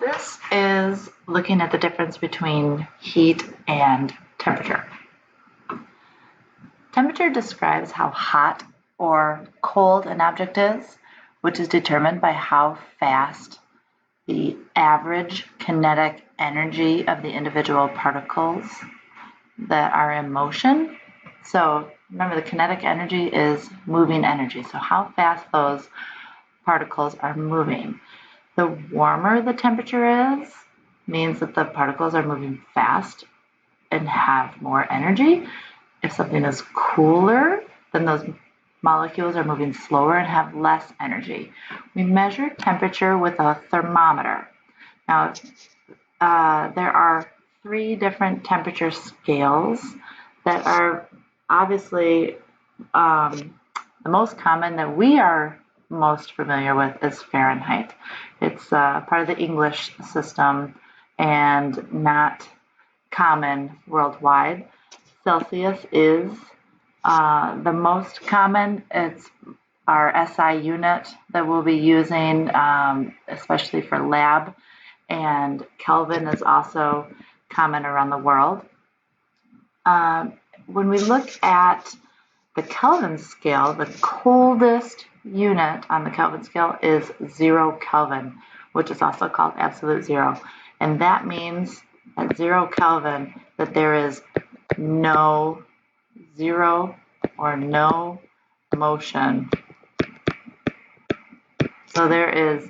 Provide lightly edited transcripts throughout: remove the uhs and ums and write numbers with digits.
This is looking at the difference between heat and temperature. Temperature describes how hot or cold an object is, which is determined by how fast the average kinetic energy of the individual particles that are in motion. So remember, the kinetic energy is moving energy, so how fast those particles are moving. The warmer the temperature is, means that the particles are moving fast and have more energy. If something is cooler, then those molecules are moving slower and have less energy. We measure temperature with a thermometer. Now, there are 3 different temperature scales that are obviously the most common that we are most familiar with is Fahrenheit. It's part of the English system and not common worldwide. Celsius is the most common. It's our SI unit that we'll be using, especially for lab, and Kelvin is also common around the world. When we look at the Kelvin scale, the coldest unit on the Kelvin scale is 0 Kelvin, which is also called absolute zero. And that means at 0 Kelvin that there is no zero or no motion. So there is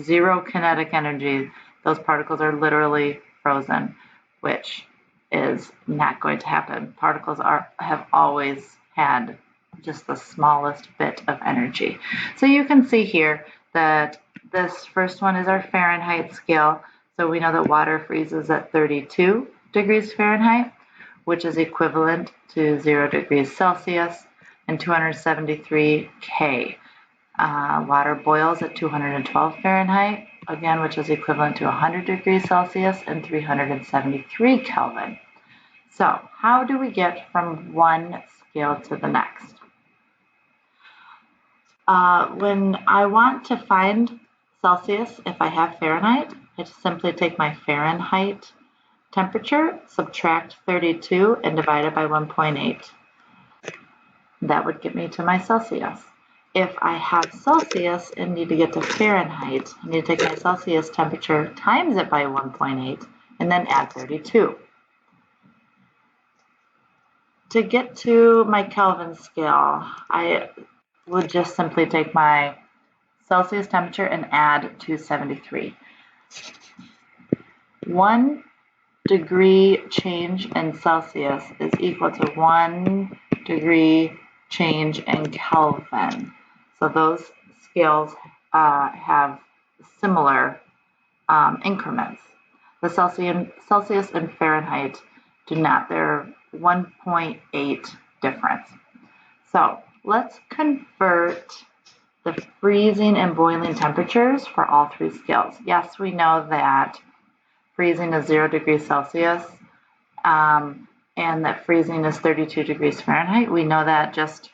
0 kinetic energy. Those particles are literally frozen, which is not going to happen. Particles have always had just the smallest bit of energy. So you can see here that this first one is our Fahrenheit scale. So we know that water freezes at 32 degrees Fahrenheit, which is equivalent to 0 degrees Celsius and 273 K. Water boils at 212 Fahrenheit, again, which is equivalent to 100 degrees Celsius and 373 Kelvin. So how do we get from one scale to the next? When I want to find Celsius, if I have Fahrenheit, I just simply take my Fahrenheit temperature, subtract 32, and divide it by 1.8. That would get me to my Celsius. If I have Celsius and need to get to Fahrenheit, I need to take my Celsius temperature, times it by 1.8, and then add 32. To get to my Kelvin scale, I would just simply take my Celsius temperature and add 273. 1 degree change in Celsius is equal to 1 degree change in Kelvin. So those scales have similar increments. The Celsius and Fahrenheit do not. They're 1.8 difference. So let's convert the freezing and boiling temperatures for all 3 scales. Yes, we know that freezing is 0 degrees Celsius and that freezing is 32 degrees Fahrenheit. We know that just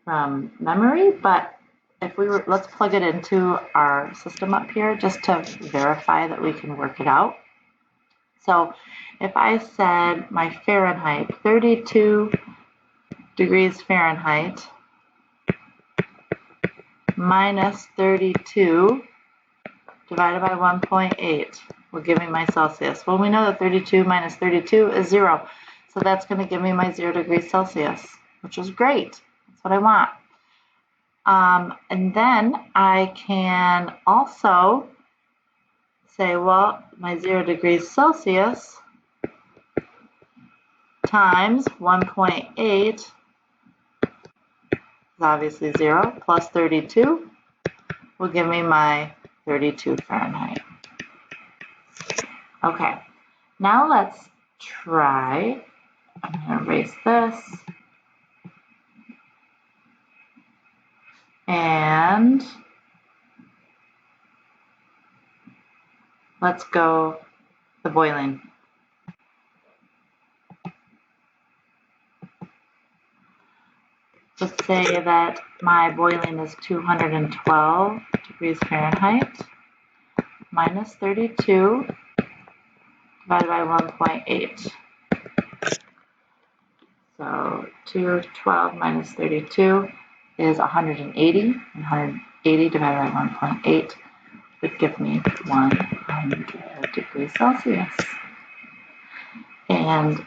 from memory, but if let's plug it into our system up here just to verify that we can work it out. So if I said my Fahrenheit, 32 degrees Fahrenheit minus 32 divided by 1.8 will give me my Celsius. Well, we know that 32 minus 32 is 0. So that's going to give me my 0 degrees Celsius, which is great. That's what I want. And then I can also say, well, my 0 degrees Celsius times 1.8 is obviously 0 plus 32 will give me my 32 Fahrenheit. Okay, now let's try, I'm going to erase this, and let's go the boiling. Let's say that my boiling is 212 degrees Fahrenheit. minus 32 divided by 1.8. So 212 minus 32 is 180, and 180 divided by 1.8 would give me 100 degrees Celsius. And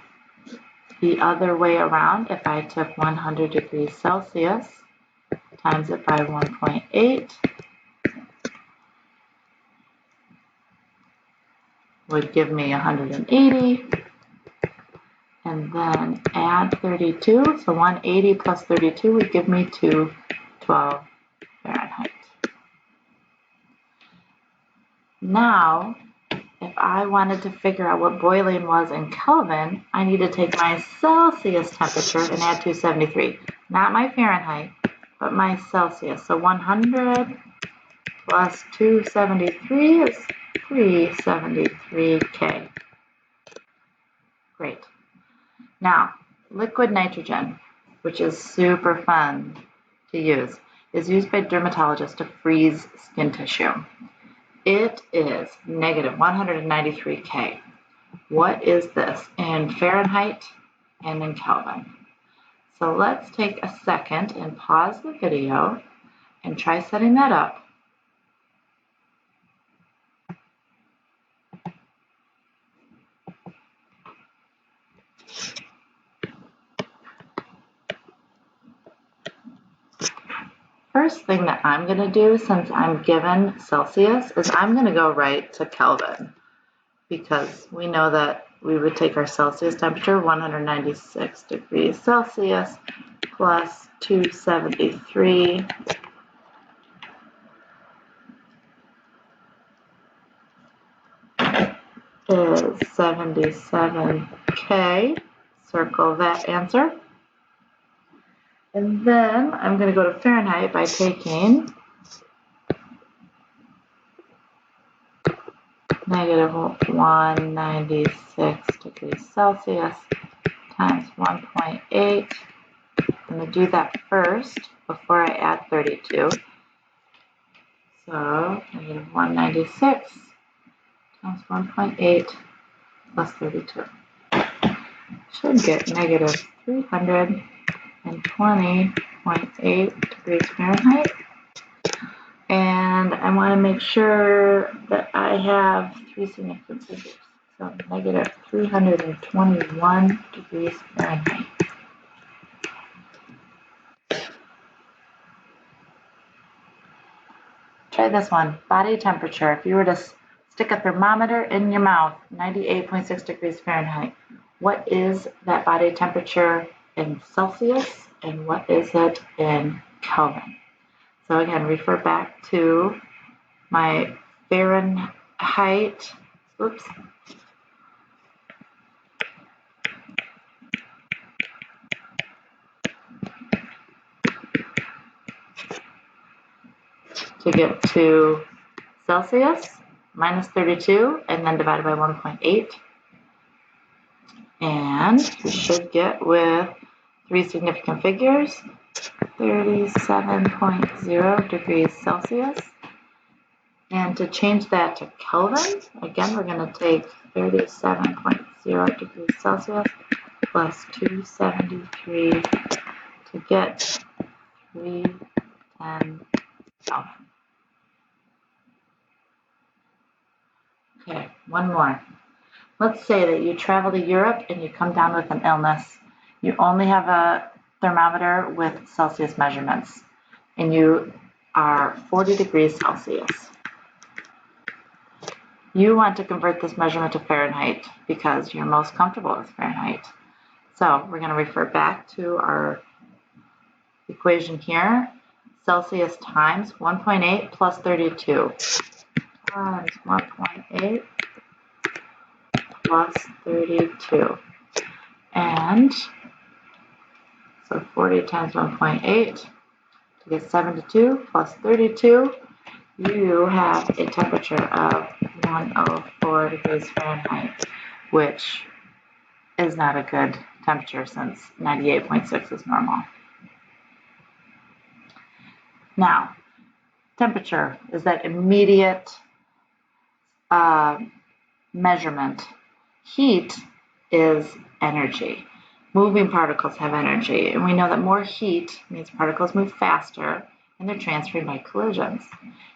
the other way around, if I took 100 degrees Celsius times it by 1.8, would give me 180, and then add 32, so 180 plus 32 would give me 212 Fahrenheit. Now, if I wanted to figure out what boiling was in Kelvin, I need to take my Celsius temperature and add 273. Not my Fahrenheit, but my Celsius. So 100 plus 273 is 373 K. Great. Now, liquid nitrogen, which is super fun to use, is used by dermatologists to freeze skin tissue. It is negative 193 K. What is this in Fahrenheit and in Kelvin? So let's take a second and pause the video and try setting that up. First thing that I'm going to do, since I'm given Celsius, is I'm going to go right to Kelvin, because we know that we would take our Celsius temperature, 196 degrees Celsius, plus 273 is 77 K. Circle that answer. And then I'm going to go to Fahrenheit by taking negative 196 degrees Celsius times 1.8. I'm going to do that first before I add 32. So negative 196 times 1.8 plus 32. Should get negative 320.8 degrees Fahrenheit. And I want to make sure that I have three significant figures. So negative 321 degrees Fahrenheit. Try this one. Body temperature. If you were to stick a thermometer in your mouth, 98.6 degrees Fahrenheit. What is that body temperature in Celsius, and what is it in Kelvin? So again, refer back to my Fahrenheit. Oops. To get to Celsius, minus 32, and then divided by 1.8. And we should get with three significant figures, 37.0 degrees Celsius. And to change that to Kelvin, again, we're going to take 37.0 degrees Celsius plus 273 to get 310 Kelvin. Okay, one more. Let's say that you travel to Europe and you come down with an illness. You only have a thermometer with Celsius measurements, and you are 40 degrees Celsius. You want to convert this measurement to Fahrenheit because you're most comfortable with Fahrenheit. So we're going to refer back to our equation here. Celsius times 1.8 plus 32 times 1.8 plus 32. And so 40 times 1.8 to get 72 plus 32, you have a temperature of 104 degrees Fahrenheit, which is not a good temperature since 98.6 is normal. Now, temperature is that immediate measurement. Heat is energy. Moving particles have energy, and we know that more heat means particles move faster and they're transferred by collisions.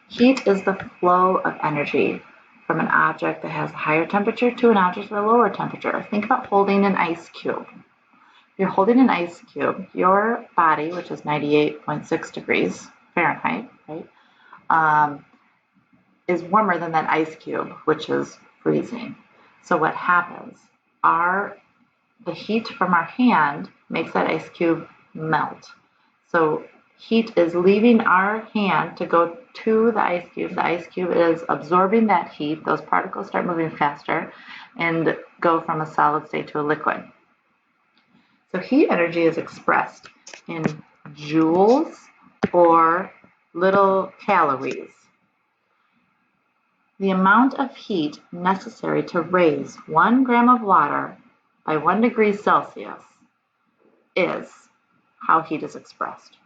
Heat is the flow of energy from an object that has a higher temperature to an object with a lower temperature. Think about holding an ice cube. If you're holding an ice cube, your body, which is 98.6 degrees Fahrenheit, right, is warmer than that ice cube, which is freezing. So what happens? The heat from our hand makes that ice cube melt. So heat is leaving our hand to go to the ice cube. The ice cube is absorbing that heat. Those particles start moving faster and go from a solid state to a liquid. So heat energy is expressed in joules or little calories. The amount of heat necessary to raise 1 gram of water by 1 degree Celsius is how heat is expressed.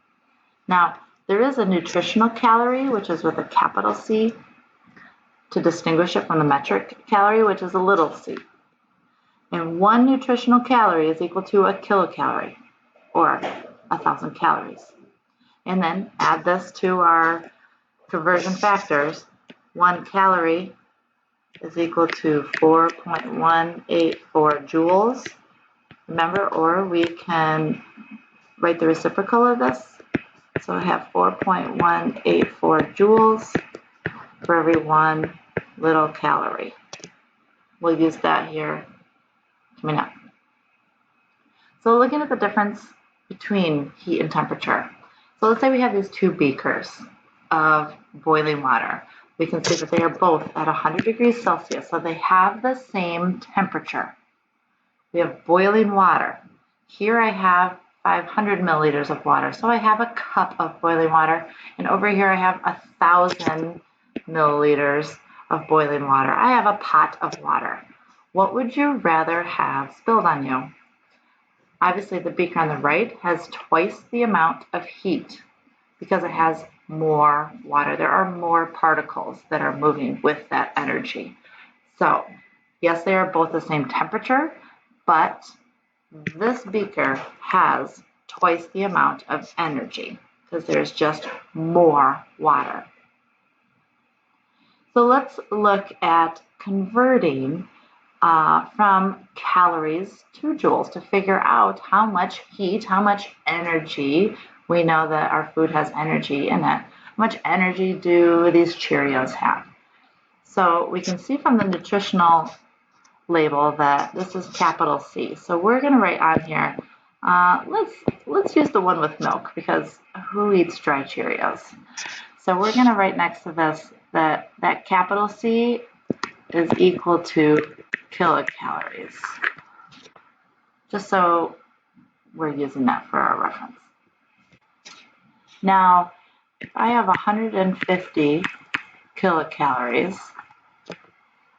Now, there is a nutritional calorie, which is with a capital C, to distinguish it from the metric calorie, which is a little c. And 1 nutritional calorie is equal to a kilocalorie, or 1,000 calories. And then add this to our conversion factors. 1 calorie is equal to 4.184 joules. Remember, or we can write the reciprocal of this. So I have 4.184 joules for every 1 little calorie. We'll use that here coming up. So looking at the difference between heat and temperature. So let's say we have these 2 beakers of boiling water. We can see that they are both at 100 degrees Celsius, so they have the same temperature. We have boiling water. Here I have 500 milliliters of water, so I have a cup of boiling water, and over here I have 1,000 milliliters of boiling water. I have a pot of water. What would you rather have spilled on you? Obviously, the beaker on the right has twice the amount of heat because it has more water. There are more particles that are moving with that energy. So, yes, they are both the same temperature, but this beaker has twice the amount of energy because there's just more water. So let's look at converting from calories to joules to figure out how much heat, how much energy. We know that our food has energy in it. How much energy do these Cheerios have? So we can see from the nutritional label that this is capital C. So we're going to write on here, let's use the one with milk because who eats dry Cheerios? So we're going to write next to this that capital C is equal to kilocalories, just so we're using that for our reference. Now, if I have 150 kilocalories,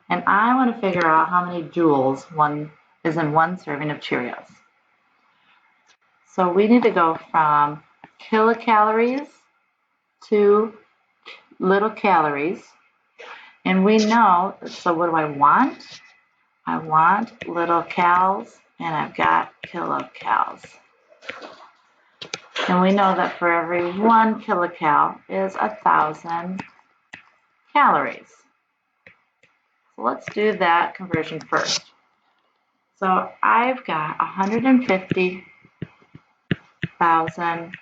and I want to figure out how many joules is in 1 serving of Cheerios. So we need to go from kilocalories to little calories. And we know, so what do I want? I want little cals, and I've got kilocals. And we know that for every 1 kilocal is 1,000 calories. So let's do that conversion first. So I've got 150,000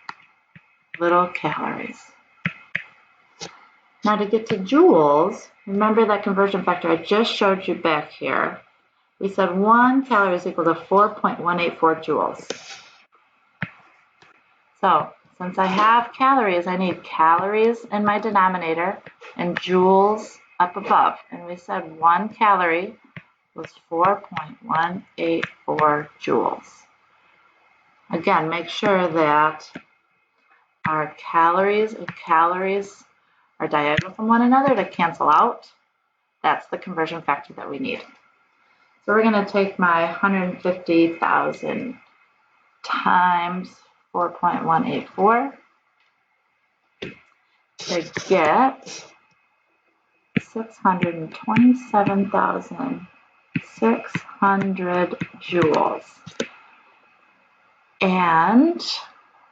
little calories. Now to get to joules, remember that conversion factor I just showed you back here. We said 1 calorie is equal to 4.184 joules. So since I have calories, I need calories in my denominator and joules up above. And we said 1 calorie was 4.184 joules. Again, make sure that our calories and calories are diagonal from one another to cancel out. That's the conversion factor that we need. So we're going to take my 150,000 times 4.184 to get 627,600 joules. And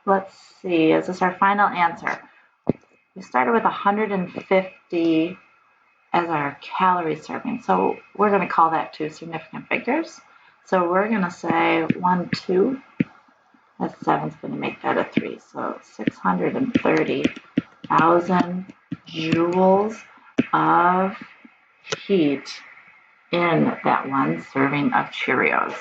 let's see, is this our final answer? We started with 150 as our calorie serving. So we're going to call that two significant figures. So we're going to say 1, 2. That 7 is going to make that a 3. So 630,000 joules of heat in that one serving of Cheerios.